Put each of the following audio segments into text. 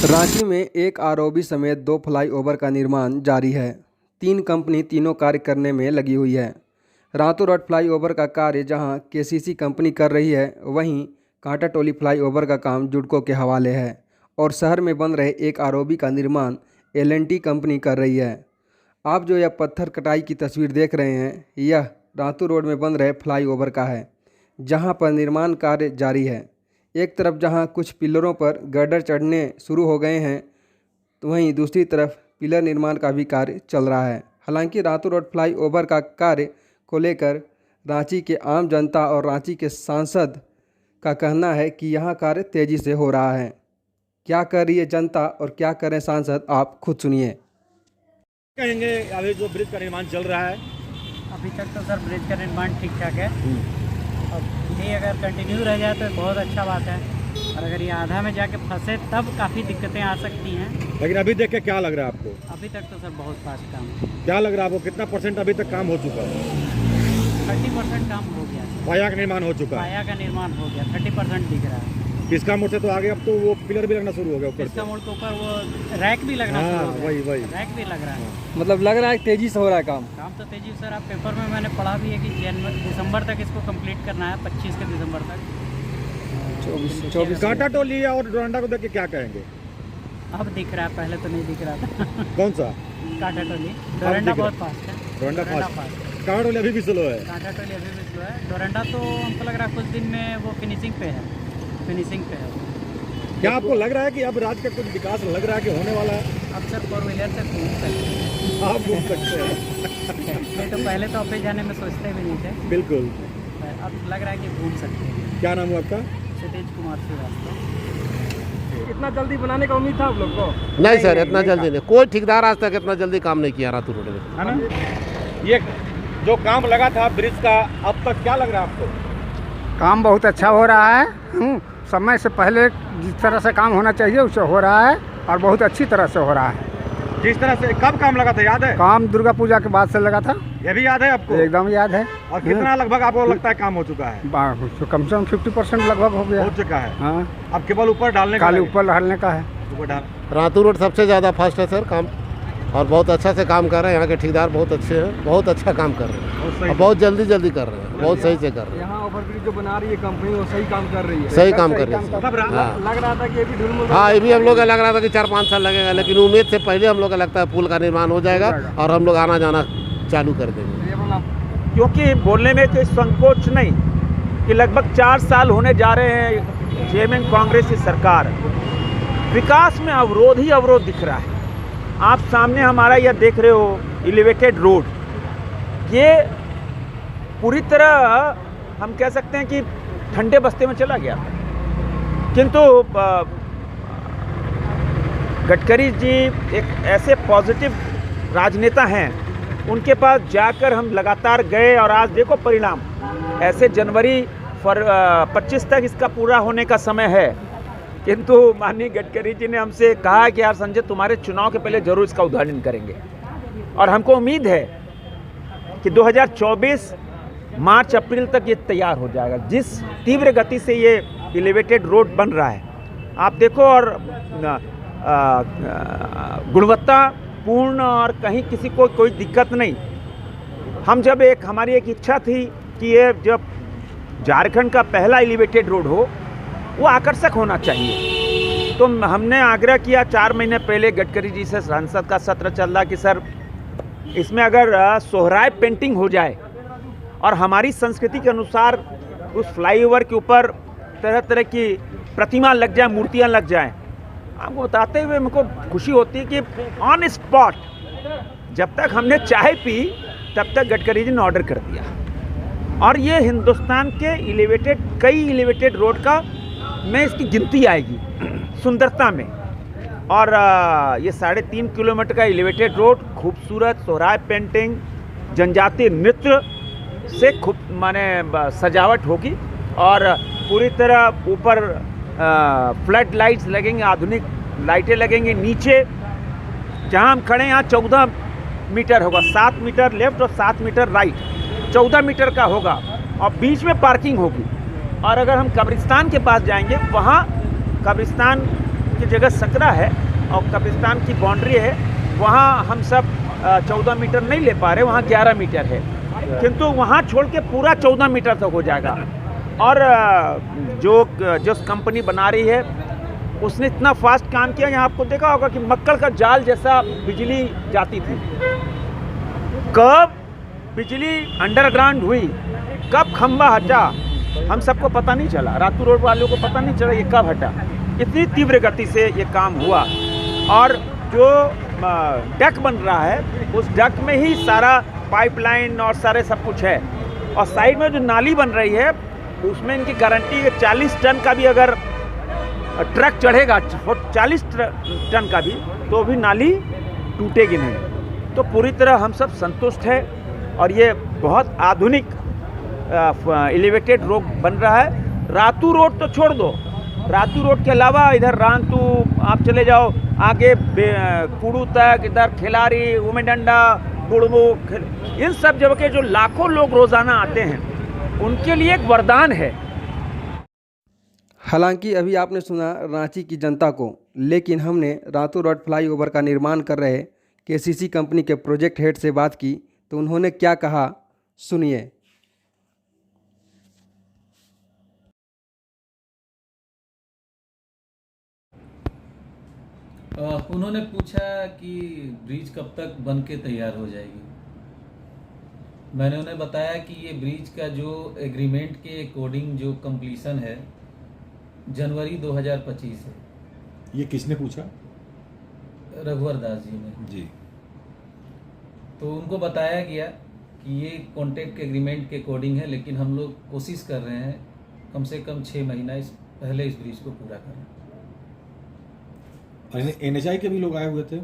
रांची में एक आरओबी समेत 2 फ्लाईओवर का निर्माण जारी है। 3 कंपनी तीनों कार्य करने में लगी हुई है। रातों रात फ्लाईओवर का कार्य जहां केसीसी कंपनी कर रही है, वहीं कांटाटोली फ्लाईओवर का काम जुडको के हवाले है और शहर में बन रहे एक आरओबी का निर्माण एल&टी कंपनी कर रही है। आप जो यह पत्थर कटाई की तस्वीर देख रहे हैं, यह रातों रोड में बन रहे फ्लाईओवर का है, जहां पर निर्माण कार्य जारी है। एक तरफ जहां कुछ पिलरों पर गर्डर चढ़ने शुरू हो गए हैं, तो वहीं दूसरी तरफ पिलर निर्माण का भी कार्य चल रहा है। हालांकि रातों रोड फ्लाईओवर का कार्य को लेकर रांची के आम जनता और रांची के सांसद का कहना है कि यहां कार्य तेजी से हो रहा है। क्या कर रही है जनता और क्या करें सांसद, आप खुद सुनिए। कहेंगे अभी जो ब्रिज का निर्माण चल रहा है, अभी तक तो सर ब्रिज का निर्माण ठीक ठाक है। अब ये अगर कंटिन्यू रह जाए तो बहुत अच्छा बात है, और अगर ये आधा में जाके फंसे तब काफ़ी दिक्कतें आ सकती हैं। लेकिन अभी देख के क्या लग रहा है आपको? अभी तक तो सर बहुत फास्ट काम है। क्या लग रहा है आपको, कितना परसेंट अभी तक काम हो चुका है? 30% काम हो गया सर। पाया का निर्माण हो चुका है? पाया का निर्माण हो गया, 30% दिख रहा है। इसका मोड़ से तो आगे अब तो वो पिलर भी लगना शुरू हो गया ऊपर इसका से। मोड़ के ऊपर वो रैक भी लगना शुरू हो गया। वही रैक भी लग रहा है। मतलब लग रहा है तेजी से हो रहा है काम। तो तेजी सर, आप पेपर में मैंने पढ़ा भी है कि दिसंबर तक इसको कंप्लीट करना है, 25 के दिसंबर तक। 24 कांटाटोली और डोरंडा को देख के क्या कहेंगे? अब दिख रहा है, पहले तो नहीं दिख रहा था। कौन सा? कांटाटोली। डोरंडा बहुत फास्ट है। डोरंडा फास्ट। कांटाटोली अभी भी स्लो है। कांटाटोली अभी भी स्लो है। डोरंडा तो हमको लग रहा है कुछ दिन में वो फिनिशिंग पे है। क्या आपको लग रहा है कि अब राज्य का कुछ विकास लग रहा है कि होने वाला है? अब सर 4 व्हीलर से घूम सकते हैं। आप घूम सकते हैं। नहीं तो पहले तो ऑफिस जाने में सोचते भी नहीं थे। बिल्कुल। अब लग रहा है कि घूम सकते हैं। क्या नाम है आपका? क्षितिज कुमार श्रीवास्तव। इतना जल्दी बनाने का उम्मीद था आप लोग को? नहीं सर, इतना जल्दी नहीं। कोई ठेकेदार आज तक इतना जल्दी काम नहीं किया रातू रोड में, है ना? ये जो काम लगा था ब्रिज का, अब तक क्या लग रहा है आपको? काम बहुत अच्छा हो रहा है। समय से पहले जिस तरह से काम होना चाहिए उससे हो रहा है, और बहुत अच्छी तरह से हो रहा है। जिस तरह से कब काम लगा था याद है? काम दुर्गा पूजा के बाद से लगा था। ये भी याद है आपको? एकदम याद है। और कितना लगभग आपको लगता है काम हो चुका है? तो कम से कम 50% लगभग हो गया। हो चुका है। हाँ, अब केवल ऊपर डालने का खाली ऊपर डालने का है। ऊपर डाल। रातू रोड सबसे ज़्यादा फास्ट है सर काम, और बहुत अच्छा से काम कर रहे हैं। यहाँ के ठेकेदार बहुत अच्छे हैं, बहुत अच्छा काम कर रहे हैं और बहुत जल्दी कर रहे हैं, बहुत सही से कर रहे हैं। यहाँ ओवरब्रिज जो बना रही है कंपनी, वो सही काम कर रही है। सही काम कर रही है। मतलब लग रहा था कि ये भी ढुलमुल। हाँ, ये भी हम लोग का लग रहा था कि 4-5 साल लगेगा, लेकिन उम्मीद से पहले हम लोग का लगता है पुल का निर्माण हो जाएगा और हम लोग आना जाना चालू कर देंगे। क्योंकि बोलने में कोई संकोच नहीं कि लगभग 4 साल होने जा रहे हैं जेएमएम कांग्रेस की सरकार, विकास में अवरोध ही अवरोध दिख रहा है। आप सामने हमारा यह देख रहे हो एलिवेटेड रोड, ये पूरी तरह हम कह सकते हैं कि ठंडे बस्ते में चला गया। किंतु गडकरी जी एक ऐसे पॉजिटिव राजनेता हैं, उनके पास जाकर हम लगातार गए और आज देखो परिणाम। ऐसे जनवरी 25 तक इसका पूरा होने का समय है, किंतु माननीय गडकरी जी ने हमसे कहा कि यार संजय, तुम्हारे चुनाव के पहले जरूर इसका उद्घाटन करेंगे। और हमको उम्मीद है कि 2024 मार्च अप्रैल तक ये तैयार हो जाएगा। जिस तीव्र गति से ये एलिवेटेड रोड बन रहा है आप देखो, और गुणवत्ता पूर्ण, और कहीं किसी को कोई दिक्कत नहीं। हमारी एक इच्छा थी कि ये जब झारखंड का पहला एलिवेटेड रोड हो, वो आकर्षक होना चाहिए। तो हमने आग्रह किया 4 महीने पहले गडकरी जी से, सांसद का सत्र चल रहा कि सर इसमें अगर सोहराय पेंटिंग हो जाए और हमारी संस्कृति के अनुसार उस फ्लाईओवर के ऊपर तरह तरह की प्रतिमा लग जाए, मूर्तियां लग जाएं, आपको बताते हुए हमको खुशी होती है कि ऑन स्पॉट जब तक हमने चाय पी तब तक गडकरी जी ने ऑर्डर कर दिया। और ये हिंदुस्तान के कई एलिवेटेड रोड का में इसकी गिनती आएगी सुंदरता में। और ये 3.5 किलोमीटर का एलिवेटेड रोड, खूबसूरत सोहराय पेंटिंग, जनजातीय नृत्य से खूब सजावट होगी, और पूरी तरह ऊपर फ्लड लाइट्स लगेंगे, आधुनिक लाइटें लगेंगी। नीचे जहां हम खड़े हैं यहाँ 14 मीटर होगा, 7 मीटर लेफ्ट और 7 मीटर राइट, 14 मीटर का होगा, और बीच में पार्किंग होगी। और अगर हम कब्रिस्तान के पास जाएंगे, वहाँ कब्रिस्तान जिनकी जगह सकरा है और कब्रिस्तान की बाउंड्री है, वहाँ हम सब 14 मीटर नहीं ले पा रहे, वहाँ 11 मीटर है, किंतु वहाँ छोड़ के पूरा 14 मीटर तक हो जाएगा। और जो कंपनी बना रही है उसने इतना फास्ट काम किया, यहाँ आपको देखा होगा कि मक्कड़ का जाल जैसा बिजली जाती थी। कब बिजली अंडरग्राउंड हुई, कब खंबा हटा, हम सबको पता नहीं चला, रातू रोड वालों को पता नहीं चला ये कब हटा। इतनी तीव्र गति से ये काम हुआ। और जो डक बन रहा है उस डक में ही सारा पाइपलाइन और सारे सब कुछ है। और साइड में जो नाली बन रही है उसमें इनकी गारंटी है 40 टन का भी अगर ट्रक चढ़ेगा, 40 टन का भी, तो भी नाली टूटेगी नहीं। तो पूरी तरह हम सब संतुष्ट हैं और ये बहुत आधुनिक एलिवेटेड रोड बन रहा है। रातू रोड तो छोड़ दो, रातू रोड के अलावा इधर रांतू आप चले जाओ आगे कुड़ू तक, इधर खिलारी, उमेडंडा, गुड़मू, इन सब जगह के जो लाखों लोग रोज़ाना आते हैं उनके लिए एक वरदान है। हालांकि अभी आपने सुना रांची की जनता को, लेकिन हमने रातू रोड फ्लाईओवर का निर्माण कर रहे केसीसी कंपनी के प्रोजेक्ट हेड से बात की तो उन्होंने क्या कहा, सुनिए। उन्होंने पूछा कि ब्रिज कब तक बन के तैयार हो जाएगी। मैंने उन्हें बताया कि ये ब्रिज का जो एग्रीमेंट के अकॉर्डिंग जो कंप्लीशन है जनवरी 2025 है। ये किसने पूछा? रघुवर दास जी ने जी। तो उनको बताया गया कि ये कॉन्ट्रैक्ट एग्रीमेंट के अकॉर्डिंग है, लेकिन हम लोग कोशिश कर रहे हैं कम से कम 6 महीना पहले इस ब्रिज को पूरा करें। NHI के भी लोग आए हुए थे?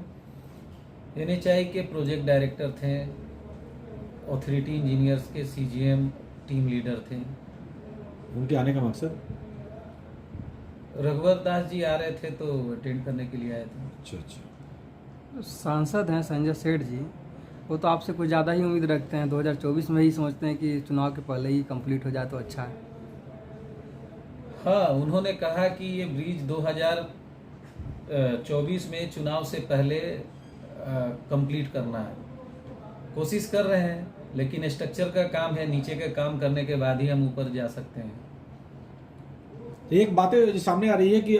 NHI के प्रोजेक्ट डायरेक्टर थे, अथॉरिटी इंजीनियर्स के CGM टीम लीडर थे। उनके आने का मकसद? रघुवर दास जी आ रहे थे तो अटेंड करने के लिए आए थे। अच्छा अच्छा। सांसद हैं संजय सेठ जी, वो तो आपसे कुछ ज़्यादा ही उम्मीद रखते हैं, 2024 में ही सोचते हैं कि चुनाव के पहले ही कंप्लीट हो जाए तो अच्छा है। हाँ, उन्होंने कहा कि ये ब्रिज 2024 में चुनाव से पहले कंप्लीट करना है। कोशिश कर रहे हैं, लेकिन स्ट्रक्चर का काम है, नीचे का काम करने के बाद ही हम ऊपर जा सकते हैं। एक बात जो सामने आ रही है कि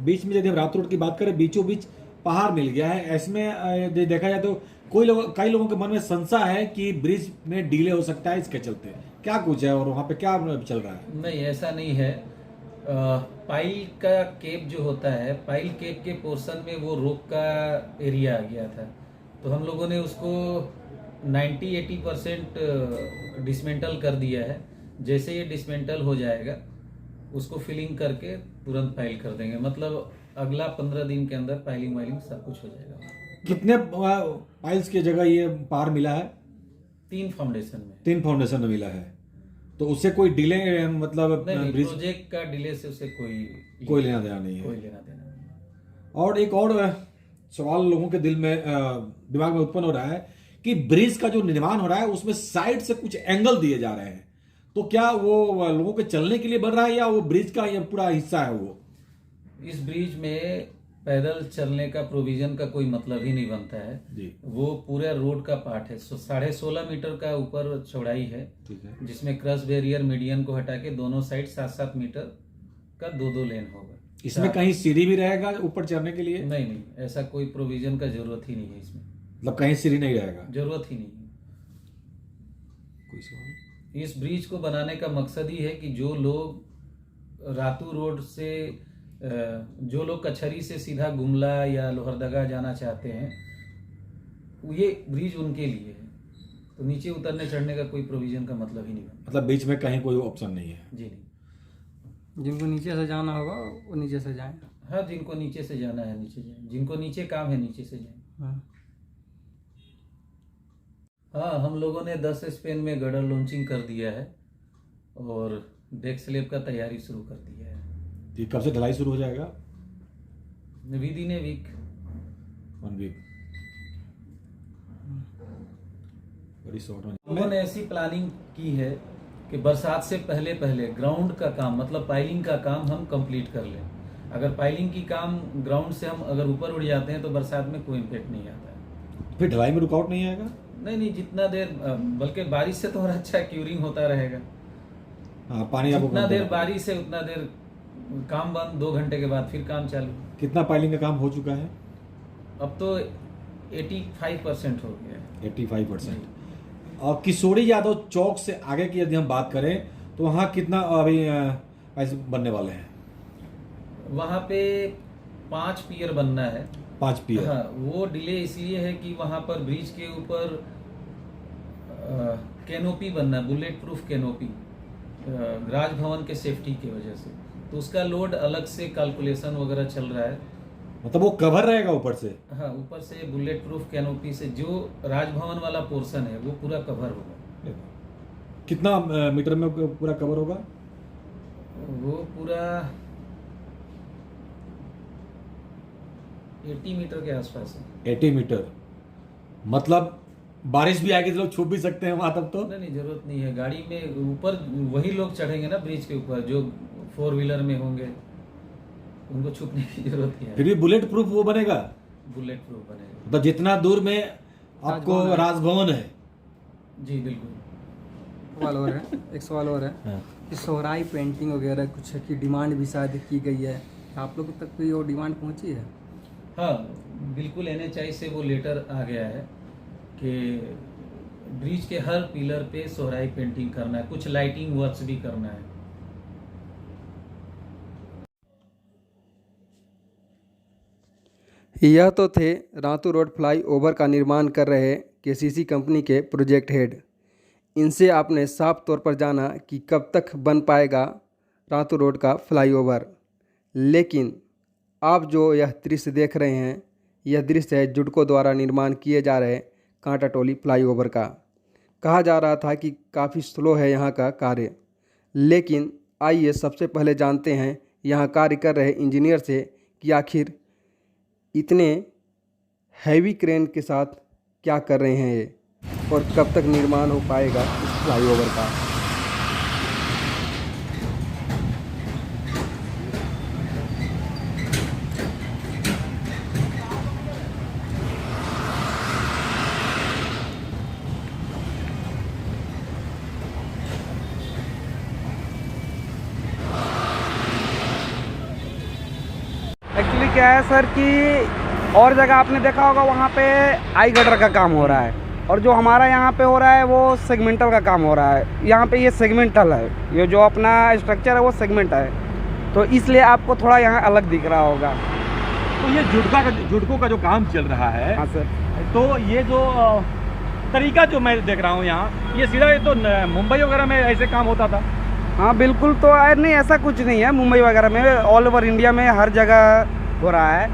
बीच में यदि हम रात रोड की बात करें, बीचों बीच पहाड़ मिल गया है। इसमें यदि देखा जाए तो कई लोगों के मन में संशय है कि ब्रिज में डिले हो सकता है इसके चलते। क्या कुछ है और वहाँ पे क्या चल रहा है? नहीं, ऐसा नहीं है। पाइल का केप जो होता है, पाइल केप के पोर्शन में वो रोक का एरिया आ गया था, तो हम लोगों ने उसको 90-80% डिसमेंटल कर दिया है। जैसे ये डिसमेंटल हो जाएगा उसको फिलिंग करके तुरंत फाइल कर देंगे, मतलब अगला 15 दिन के अंदर फाइलिंग वाइलिंग सब कुछ हो जाएगा। कितने पाइल्स की जगह ये पार मिला है? 3 फाउंडेशन में। 3 फाउंडेशन में मिला है, तो उससे कोई डिले मतलब नहीं, ब्रिज प्रोजेक्ट का डिले से उसे कोई लेना देना नहीं है। कोई लेना देना नहीं है। और एक और सवाल लोगों के दिल में दिमाग में उत्पन्न हो रहा है कि ब्रिज का जो निर्माण हो रहा है उसमें साइड से कुछ एंगल दिए जा रहे हैं, तो क्या वो लोगों के चलने के लिए बन रहा है या वो ब्रिज का ये पूरा हिस्सा है? वो इस ब्रिज में पैदल चलने का प्रोविजन का कोई मतलब ही नहीं बनता है जी। वो पूरा रोड का पार्ट है। 16.5 मीटर का ऊपर चौड़ाई है, ठीक है, जिसमें क्रॉस बैरियर मीडियन को हटा के दोनों साइड 7-7 मीटर का 2-2 लेन होगा। इसमें कहीं सीढ़ी भी रहेगा ऊपर चढ़ने के लिए? नहीं, ऐसा कोई प्रोविजन का जरूरत ही नहीं है इसमें। मतलब कहीं सीढ़ी नहीं रहेगा? जरूरत ही नहीं है। कोई सवाल? इस ब्रिज को बनाने का मकसद ही है कि जो लोग रातू रोड से जो लोग कचहरी से सीधा गुमला या लोहरदगा जाना चाहते हैं, ये ब्रिज उनके लिए है, तो नीचे उतरने चढ़ने का कोई प्रोविजन का मतलब ही नहीं बनता। मतलब बीच में कहीं कोई ऑप्शन नहीं है? जी नहीं। जिनको नीचे से जाना होगा वो नीचे से जाएं। हाँ, जिनको नीचे से जाना है नीचे जाएं, जिनको नीचे काम है नीचे से जाएं। हाँ, हम लोगों ने 10 स्पेन में गडर लॉन्चिंग कर दिया है और डेक स्लेब का तैयारी शुरू कर दिया है। ये कब से ढलाई शुरू हो जाएगा? Within a week. 1 week. बड़ी शॉर्ट में लोगों ने ऐसी प्लानिंग की है कि बरसात से पहले ग्राउंड का काम मतलब पाइलिंग का काम हम कंप्लीट कर लें। अगर पाइलिंग की काम ग्राउंड से हम अगर ऊपर उड़ जाते हैं तो बरसात में कोई इम्पैक्ट नहीं आता है। फिर ढलाई में रुकावट नहीं आएगा? नहीं, जितना देर बल्कि बारिश से तो और अच्छा क्यूरिंग होता रहेगा। हाँ, पानी आपको जितना कम देर देना बारिश है उतना देर काम बंद, 2 घंटे के बाद फिर काम चालू। पड़ेगा। कितना पाइलिंग का काम हो चुका है? अब तो 85% हो गया है। 85%। और किशोरी यादव चौक से आगे की यदि हम बात करें तो वहाँ कितना अभी ऐसे बनने वाले हैं? वहाँ पे 5 पियर बनना है। 5 पियर। हाँ, वो डिले इसलिए है कि वहाँ पर ब्रिज के ऊपर कैनोपी बनना है, बुलेट प्रूफ कैनोपी, राजभवन के सेफ्टी की वजह से। तो उसका लोड अलग से कैलकुलेशन वगैरह चल रहा है। मतलब वो कवर रहेगा ऊपर से? हाँ, ऊपर से बुलेट प्रूफ कैनोपी से जो राजभवन वाला पोर्शन है वो पूरा कवर होगा। कितना मीटर में पूरा कवर होगा? वो पूरा 80 मीटर के आसपास है। 80 मीटर। मतलब बारिश भी आएगी तो लोग छुप भी सकते हैं वहां तब तो? नहीं, जरूरत नहीं है। गाड़ी में ऊपर वही लोग चढ़ेंगे ना ब्रिज के ऊपर जो 4 व्हीलर में होंगे, उनको छुपने की जरूरत नहीं है। फिर भी बुलेट प्रूफ वो बनेगा? बुलेट प्रूफ बनेगा। तो जितना दूर में आपको राजभवन है। जी बिल्कुल। सवाल और है, एक सवाल और है हाँ। कि सोहराई पेंटिंग वगैरह कुछ की डिमांड भी शायद की गई है, आप लोगों तक कोई वो डिमांड पहुंची है? हाँ बिल्कुल, NHI से वो लेटर आ गया है कि ब्रिज के हर पिलर पे सोहराई पेंटिंग करना है, कुछ लाइटिंग वर्क्स भी करना है। यह तो थे रातू रोड फ्लाईओवर का निर्माण कर रहे KCC कंपनी के प्रोजेक्ट हेड। इनसे आपने साफ तौर पर जाना कि कब तक बन पाएगा रातू रोड का फ्लाईओवर। लेकिन आप जो यह दृश्य देख रहे हैं, यह दृश्य है जुडको द्वारा निर्माण किए जा रहे कांटाटोली फ्लाईओवर का। कहा जा रहा था कि काफ़ी स्लो है यहाँ का कार्य, लेकिन आइए सबसे पहले जानते हैं यहाँ कार्य कर रहे इंजीनियर से कि आखिर इतने हैवी क्रेन के साथ क्या कर रहे हैं ये, और कब तक निर्माण हो पाएगा इस फ्लाईओवर का। एक्चुअली क्या है सर कि और जगह आपने देखा होगा वहाँ पे आई गटर का काम हो रहा है, और जो हमारा यहाँ पे हो रहा है वो सेगमेंटल का काम हो रहा है। यहाँ पे ये सेगमेंटल है, ये जो अपना स्ट्रक्चर है वो सेगमेंट है, तो इसलिए आपको थोड़ा यहाँ अलग दिख रहा होगा। तो ये जुडको का जो काम चल रहा है, हाँ सर। तो ये जो तरीका जो मैं देख रहा हूँ यहाँ, ये सीधा ये तो मुंबई वगैरह में ऐसे काम होता था? हाँ बिल्कुल, तो नहीं ऐसा कुछ नहीं है। मुंबई वगैरह में, ऑल ओवर इंडिया में हर जगह हो रहा है।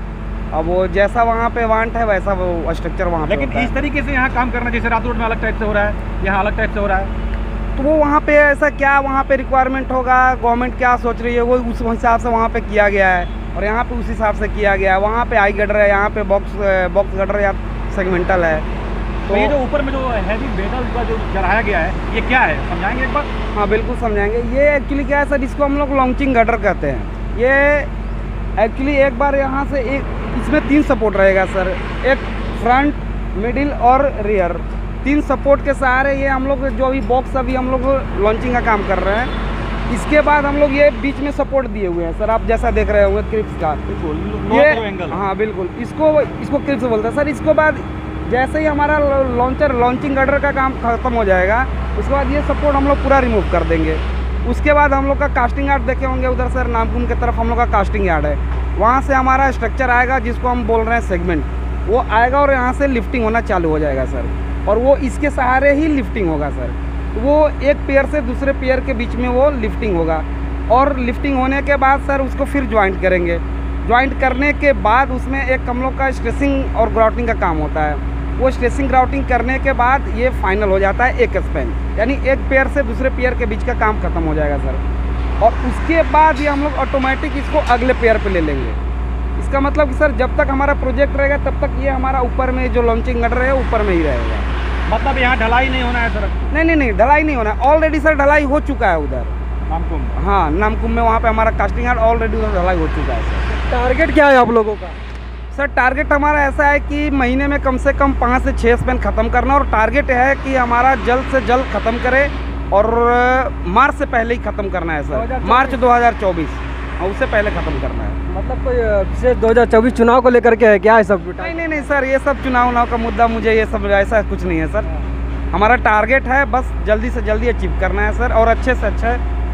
अब वो जैसा वहाँ पे वांट है वैसा वो स्ट्रक्चर वहाँ पे लेकिन होता इस तरीके से यहाँ काम करना, जैसे रातू रोड में अलग टाइप से हो रहा है, यहाँ अलग टाइप से हो रहा है, तो वो वहाँ पे ऐसा क्या वहाँ पे रिक्वायरमेंट होगा, गवर्नमेंट क्या सोच रही है वो उस हिसाब से वहाँ पे किया गया है, और यहाँ पे उस हिसाब से किया गया है। वहाँ पे आई गटर है, यहाँ पे बॉक्स गटर या सेगमेंटल है। तो ये जो ऊपर में जो हैवी मेटल का जो चढ़ाया गया है, ये क्या है, समझाएंगे एक बार? हाँ बिल्कुल समझाएंगे। ये एक्चुअली क्या है सर, इसको हम लोग लॉन्चिंग गटर कहते हैं। ये एक्चुअली एक बार यहाँ से इसमें 3 सपोर्ट रहेगा सर, एक फ्रंट, मिडिल और रियर। 3 सपोर्ट के सहारे ये हम लोग जो अभी बॉक्स अभी हम लोग लॉन्चिंग का काम कर रहे हैं। इसके बाद हम लोग ये बीच में सपोर्ट दिए हुए हैं सर, आप जैसा देख रहे होंगे क्रिप्स का ये। हाँ बिल्कुल, इसको क्रिप्स बोलते हैं सर। इसके बाद जैसे ही हमारा लॉन्चिंग गटर का काम खत्म हो जाएगा, उसके बाद ये सपोर्ट हम लोग पूरा रिमूव कर देंगे। उसके बाद हम लोग का कास्टिंग यार्ड देखे होंगे उधर सर, नामकुम की तरफ हम लोग का कास्टिंग यार्ड है। वहाँ से हमारा स्ट्रक्चर आएगा जिसको हम बोल रहे हैं सेगमेंट, वो आएगा और यहाँ से लिफ्टिंग होना चालू हो जाएगा सर, और वो इसके सहारे ही लिफ्टिंग होगा सर। वो एक पेयर से दूसरे पेयर के बीच में वो लिफ्टिंग होगा, और लिफ्टिंग होने के बाद सर उसको फिर ज्वाइंट करेंगे। ज्वाइंट करने के बाद उसमें एक हम लोग का स्ट्रेसिंग और ग्राउटिंग का काम होता है। वो स्ट्रेसिंग ग्राउटिंग करने के बाद ये फाइनल हो जाता है एक स्पैन, यानी एक पेयर से दूसरे पेयर के बीच का काम खत्म हो जाएगा सर। और उसके बाद ये हम लोग ऑटोमेटिक इसको अगले पेयर पे ले लेंगे। इसका मतलब कि सर जब तक हमारा प्रोजेक्ट रहेगा तब तक ये हमारा ऊपर में जो लॉन्चिंग गटर है ऊपर में ही रहेगा। मतलब यहाँ ढलाई नहीं होना है सर? नहीं, ढलाई नहीं होना है। ऑलरेडी सर ढलाई हो चुका है उधर नामकुम। हाँ, नामकुम में वहाँ पे हमारा कास्टिंग यार्ड ऑलरेडी उधर ढलाई हो चुका है सर। टारगेट क्या है आप लोगों का? सर टारगेट हमारा ऐसा है कि महीने में कम से कम 5 से 6 स्पेन ख़त्म करना, और टारगेट है कि हमारा जल्द से जल्द ख़त्म करे, और मार्च से पहले ही ख़त्म करना है सर। 2024 मार्च 2024 और उससे पहले ख़त्म करना है। मतलब कोई विशेष 2024 चुनाव को लेकर के है क्या है सब? नहीं सर, ये सब चुनाव का मुद्दा, मुझे ये सब ऐसा कुछ नहीं है सर। हमारा टारगेट है बस जल्दी से जल्दी अचीव करना है सर, और अच्छे से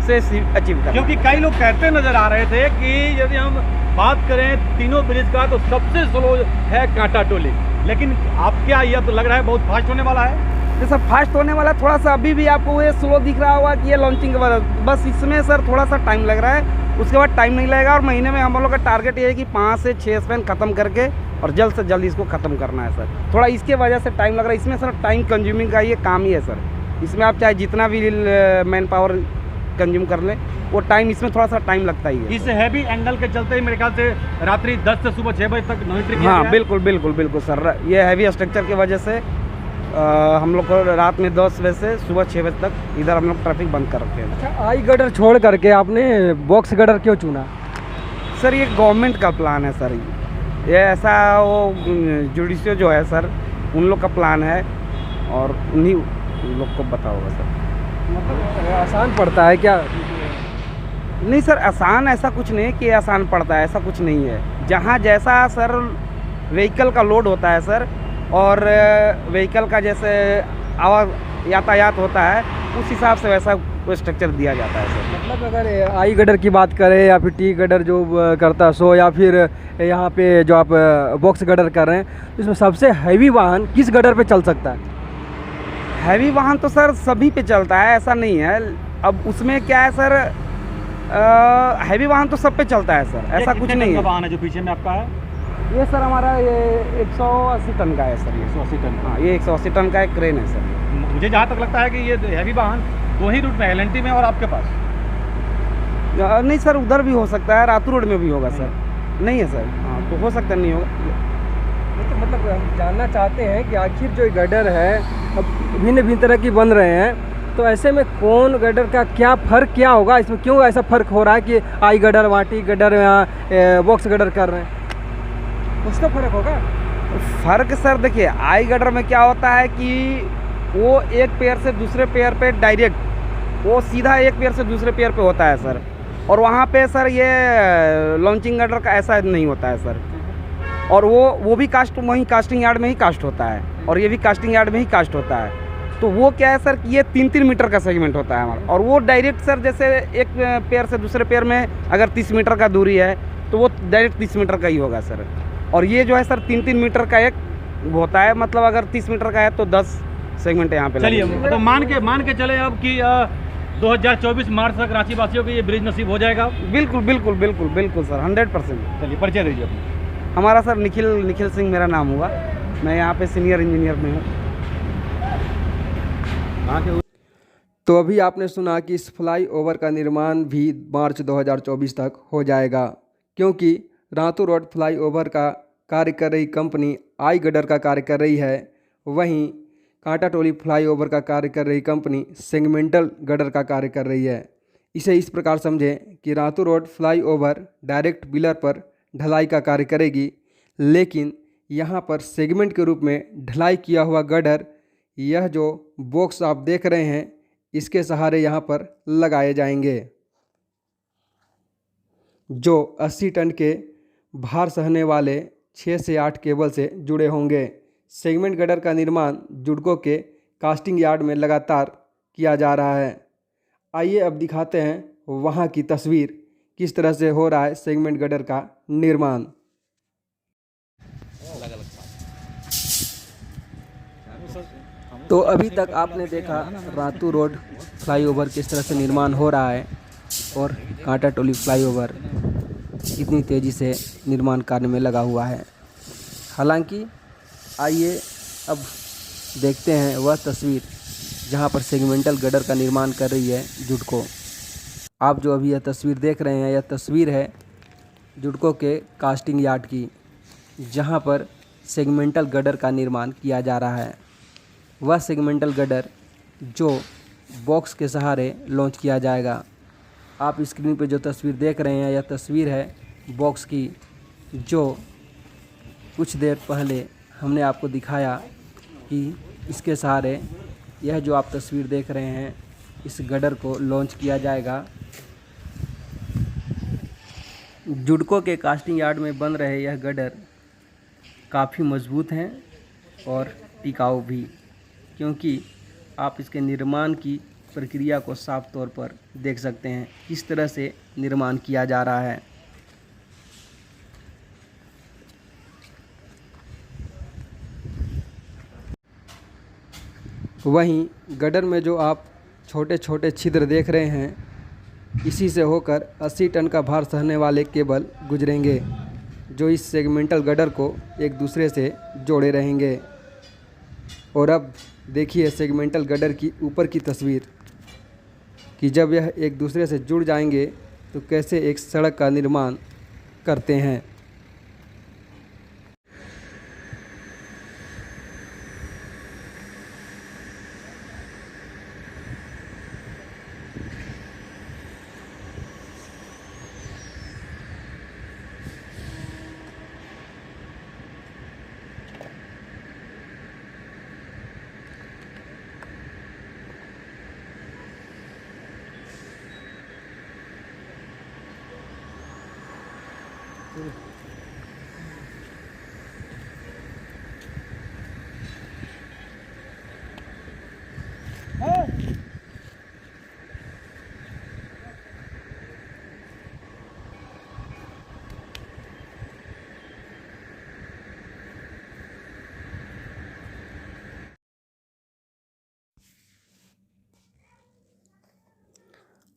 अचीव करना। क्योंकि कई लोग कहते नजर आ रहे थे कि यदि हम बात करें तीनों ब्रिज का तो सबसे स्लो है कांटा टोली, लेकिन आप क्या यह तो लग रहा है बहुत फास्ट होने वाला है? ये सब फास्ट होने वाला, थोड़ा सा अभी भी आपको ये स्लो दिख रहा होगा कि ये लॉन्चिंग के बाद, बस इसमें सर थोड़ा सा टाइम लग रहा है, उसके बाद टाइम नहीं लगेगा। और महीने में हम लोग का टारगेट ये है कि 5 से 6 स्पेन ख़त्म करके और जल्द से जल्द इसको ख़त्म करना है सर। थोड़ा इसके वजह से टाइम लग रहा है, इसमें सर टाइम कंज्यूमिंग का ये काम ही है सर। इसमें आप चाहे जितना भी मैन पावर कंज्यूम कर लें, वो टाइम, इसमें थोड़ा सा टाइम लगता ही है। इस हैवी एंगल के चलते ही मेरे ख्याल से रात्रि 10 से सुबह 6 बजे तक मॉनिटरिंग किया गया हाँ है। बिल्कुल सर, ये हैवी स्ट्रक्चर की वजह से हम लोग को रात में 10 बजे से सुबह 6 बजे तक इधर हम लोग ट्रैफिक बंद कर रखे हैं। अच्छा, आई गडर छोड़ करके आपने बॉक्स गडर क्यों चुना? सर ये गवर्नमेंट का प्लान है सर, ये ऐसा वो जुडिशियो जो है सर, उन लोग का प्लान है और उन्हीं लोग को पता होगा सर। मतलब आसान पड़ता है क्या? नहीं सर, आसान ऐसा कुछ नहीं है कि आसान पड़ता है, ऐसा कुछ नहीं है। जहाँ जैसा सर व्हीकल का लोड होता है सर, और व्हीकल का जैसे यातायात होता है, उस हिसाब से वैसा स्ट्रक्चर दिया जाता है सर। मतलब अगर आई गडर की बात करें या फिर टी गडर जो करता है सो, या फिर यहाँ पे जो आप बॉक्स गडर कर रहे हैं, तो इसमें सबसे हैवी वाहन किस गडर पे चल सकता है? हैवी वाहन तो सर सभी पे चलता है, ऐसा नहीं है। अब उसमें क्या है सर, हैवी वाहन तो सब पे चलता है सर, ऐसा कुछ नहीं है। वाहन है जो पीछे में आपका है? ये सर हमारा ये 180 टन का है सर। ये 180 टन। हाँ, ये 180 टन का एक क्रेन है सर। मुझे जहाँ तक लगता है कि ये हैवी वाहन 2 ही रूट में, एलएनटी में और आपके पास। नहीं सर, उधर भी हो सकता है, रातू रोड में भी होगा सर। नहीं है सर, हाँ तो हो सकता नहीं होगा। तो मतलब हम जानना चाहते हैं कि आखिर जो गडर है अब भिन्न भिन्न तरह की बन रहे हैं, तो ऐसे में कौन गडर का क्या फ़र्क क्या होगा, इसमें क्यों ऐसा फ़र्क हो रहा है कि आई गडर, वाटी गडर, यहाँ बॉक्स गडर कर रहे हैं? कुछ तो फ़र्क होगा। फ़र्क सर देखिए, आई गडर में क्या होता है कि वो एक पेयर से दूसरे पेयर पे डायरेक्ट, वो सीधा एक पेयर से दूसरे पेयर पे होता है सर। और वहाँ पे सर ये लॉन्चिंग गडर का ऐसा नहीं होता है सर। और वो भी कास्ट वहीं कास्टिंग यार्ड में ही कास्ट होता है, और ये भी कास्टिंग यार्ड में ही कास्ट होता है। तो वो क्या है सर कि ये 3-3 मीटर का सेगमेंट होता है हमारा, और वो डायरेक्ट सर जैसे एक पेयर से दूसरे पेयर में अगर 30 मीटर का दूरी है तो वो डायरेक्ट 30 मीटर का ही होगा सर। और ये जो है सर 3-3 मीटर का एक होता है, मतलब अगर 30 मीटर का है तो 10 सेगमेंट यहाँ पे चलिए, लगेंगे। तो मान के चले अब कि 2024 मार्च तक रांची वासियों को ये ब्रिज नसीब हो जाएगा। बिल्कुल सर, 100%। चलिए, परिचय दीजिए अपना। हमारा सर निखिल सिंह मेरा नाम हुआ, मैं यहाँ पे सीनियर इंजीनियर में हूँ। तो अभी आपने सुना कि इस फ्लाई ओवर का निर्माण भी मार्च 2024 तक हो जाएगा, क्योंकि रातू रोड फ्लाई ओवर का कार्य कर रही कंपनी आई गडर का कार्य कर रही है, वहीं कांटा टोली फ्लाई ओवर का कार्य कर रही कंपनी सेगमेंटल गडर का कार्य कर रही है। इसे इस प्रकार समझें कि Ratu road fly over direct pillar पर ढलाई का कार्य करेगी, लेकिन यहाँ पर सेगमेंट के रूप में ढलाई किया हुआ गडर, यह जो बॉक्स आप देख रहे हैं, इसके सहारे यहाँ पर लगाए जाएंगे, जो 80 टन के भार सहने वाले 6 से 8 केबल से जुड़े होंगे। सेगमेंट गडर का निर्माण जुडको के कास्टिंग यार्ड में लगातार किया जा रहा है। आइए अब दिखाते हैं वहाँ की तस्वीर, किस तरह से हो रहा है सेगमेंट गडर का निर्माण। तो अभी तक आपने देखा रातू रोड फ्लाईओवर किस तरह से निर्माण हो रहा है, और कांटा टोली फ्लाईओवर कितनी तेज़ी से निर्माण कार्य में लगा हुआ है। हालांकि आइए अब देखते हैं वह तस्वीर जहां पर सेगमेंटल गडर का निर्माण कर रही है जुडको। आप जो अभी यह तस्वीर देख रहे हैं, यह तस्वीर है जुडको के कास्टिंग यार्ड की, जहां पर सेगमेंटल गडर का निर्माण किया जा रहा है। वह सेगमेंटल गडर जो बॉक्स के सहारे लॉन्च किया जाएगा। आप स्क्रीन पर जो तस्वीर देख रहे हैं, यह तस्वीर है बॉक्स की, जो कुछ देर पहले हमने आपको दिखाया कि इसके सहारे यह जो आप तस्वीर देख रहे हैं, इस गडर को लॉन्च किया जाएगा। जुडको के कास्टिंग यार्ड में बन रहे यह गडर काफ़ी मजबूत हैं और टिकाऊ भी, क्योंकि आप इसके निर्माण की प्रक्रिया को साफ तौर पर देख सकते हैं किस तरह से निर्माण किया जा रहा है। वहीं गडर में जो आप छोटे छोटे छिद्र देख रहे हैं, इसी से होकर 80 टन का भार सहने वाले केबल गुजरेंगे, जो इस सेगमेंटल गडर को एक दूसरे से जोड़े रहेंगे। और अब देखिए सेगमेंटल गडर की ऊपर की तस्वीर कि जब यह एक दूसरे से जुड़ जाएंगे तो कैसे एक सड़क का निर्माण करते हैं।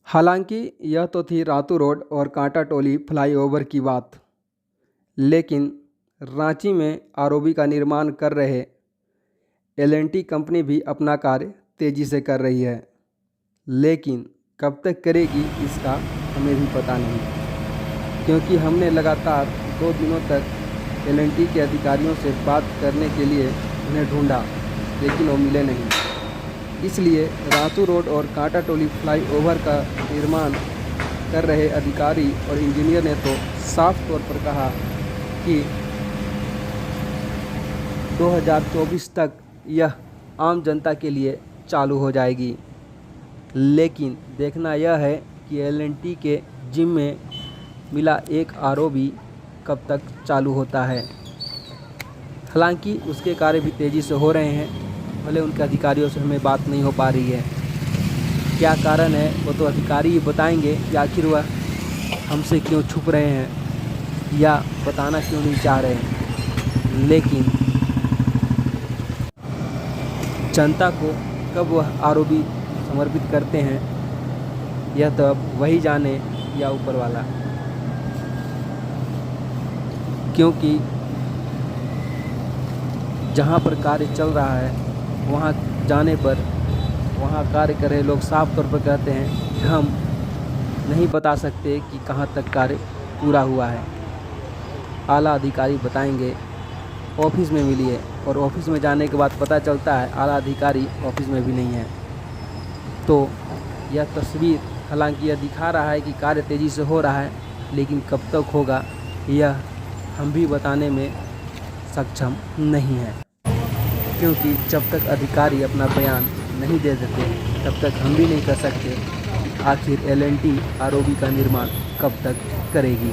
हालांकि यह तो थी रातू रोड और कांटा टोली फ्लाईओवर की बात, लेकिन रांची में आरओबी का निर्माण कर रहे L&T कंपनी भी अपना कार्य तेज़ी से कर रही है, लेकिन कब तक करेगी इसका हमें भी पता नहीं, क्योंकि हमने लगातार 2 दिनों तक L&T के अधिकारियों से बात करने के लिए उन्हें ढूंढा, लेकिन वो मिले नहीं। इसलिए रातू रोड और कांटा टोली फ्लाईओवर का निर्माण कर रहे अधिकारी और इंजीनियर ने तो साफ तौर पर कहा कि 2024 तक यह आम जनता के लिए चालू हो जाएगी। लेकिन देखना यह है कि L&T के जिम में मिला एक आरओबी कब तक चालू होता है। हालांकि उसके कार्य भी तेज़ी से हो रहे हैं, भले उनके अधिकारियों से हमें बात नहीं हो पा रही है। क्या कारण है वो तो अधिकारी ही बताएंगे कि आखिर वह हमसे क्यों छुप रहे हैं या बताना क्यों नहीं चाह रहे हैं। लेकिन जनता को कब वह आरओबी समर्पित करते हैं, यह तो अब वही जाने या ऊपर वाला, क्योंकि जहाँ पर कार्य चल रहा है वहाँ जाने पर वहाँ कार्य कर रहे लोग साफ तौर पर कहते हैं कि हम नहीं बता सकते कि कहाँ तक कार्य पूरा हुआ है। आला अधिकारी बताएंगे। ऑफिस में मिलिए और ऑफिस में जाने के बाद पता चलता है आला अधिकारी ऑफिस में भी नहीं है। तो यह तस्वीर हालांकि यह दिखा रहा है कि कार्य तेज़ी से हो रहा है, लेकिन कब तक होगा यह हम भी बताने में सक्षम नहीं है, क्योंकि जब तक अधिकारी अपना बयान नहीं दे देते तब तक हम भी नहीं कर सकते आखिर L&T आरओबी का निर्माण कब तक करेगी।